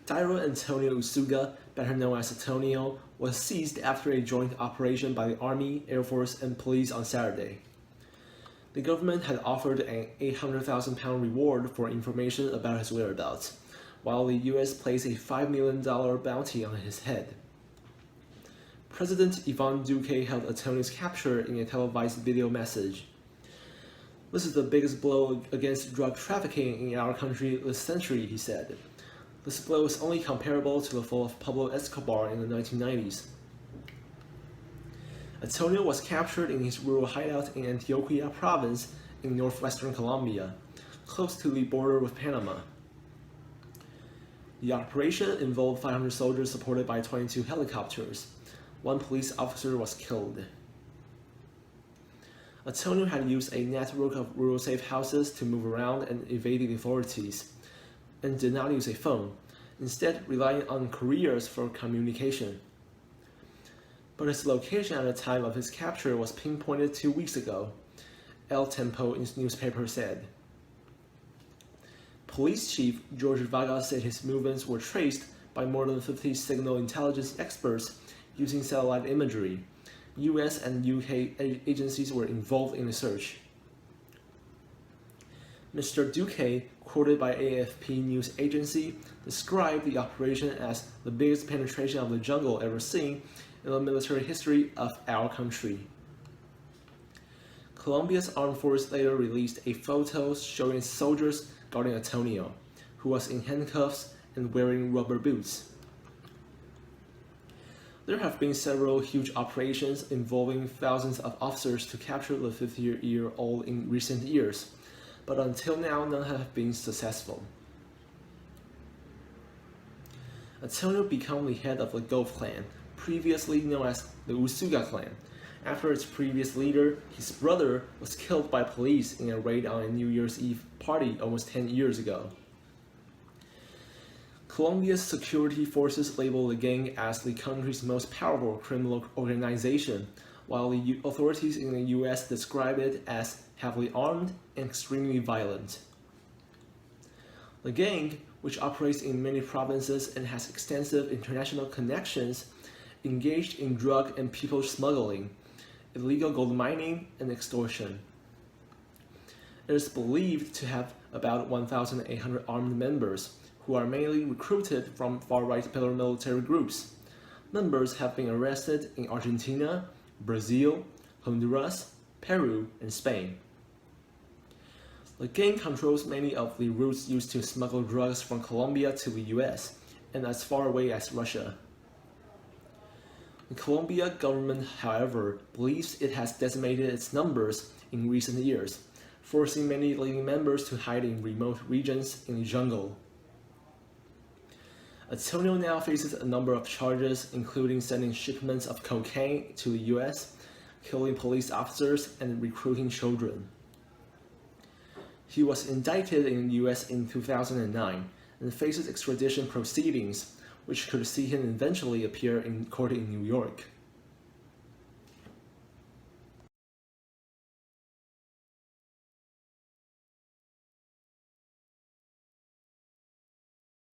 Dairo Antonio Usuga, better known as Antonio, was seized after a joint operation by the Army, Air Force, and police on Saturday. The government had offered an £800,000 reward for information about his whereabouts, while the US placed a $5 million bounty on his head. President Ivan Duque hailed Antonio's capture in a televised video message. "This is the biggest blow against drug trafficking in our country this century," he said. "This blow is only comparable to the fall of Pablo Escobar in the 1990s. Antonio was captured in his rural hideout in Antioquia province in northwestern Colombia, close to the border with Panama. The operation involved 500 soldiers supported by 22 helicopters. One police officer was killed. Antonio had used a network of rural safe houses to move around and evade the authorities, and did not use a phone, instead relying on couriers for communication. But his location at the time of his capture was pinpointed 2 weeks ago, El Tiempo newspaper said. Police Chief George Vargas said his movements were traced by more than 50 signal intelligence experts using satellite imagery. US and UK agencies were involved in the search. Mr. Duque, quoted by AFP news agency, described the operation as the biggest penetration of the jungle ever seen in the military history of our country. Colombia's armed force later released a photo showing soldiers guarding Antonio, who was in handcuffs and wearing rubber boots. There have been several huge operations involving thousands of officers to capture the 50-year-old in recent years, but until now none have been successful. Antonio became the head of the Gulf clan, previously known as the Usuga clan, after its previous leader, his brother, was killed by police in a raid on a New Year's Eve party almost 10 years ago. Colombia's security forces label the gang as the country's most powerful criminal organization, while the authorities in the US describe it as heavily armed and extremely violent. The gang, which operates in many provinces and has extensive international connections, engaged in drug and people smuggling, illegal gold mining, and extortion. It is believed to have about 1,800 armed members, who are mainly recruited from far-right paramilitary groups. Members have been arrested in Argentina, Brazil, Honduras, Peru, and Spain. The gang controls many of the routes used to smuggle drugs from Colombia to the US, and as far away as Russia. The Colombia government, however, believes it has decimated its numbers in recent years, forcing many leading members to hide in remote regions in the jungle. Antonio now faces a number of charges, including sending shipments of cocaine to the US, killing police officers, and recruiting children. He was indicted in the US in 2009 and faces extradition proceedings, which could see him eventually appear in court in New York.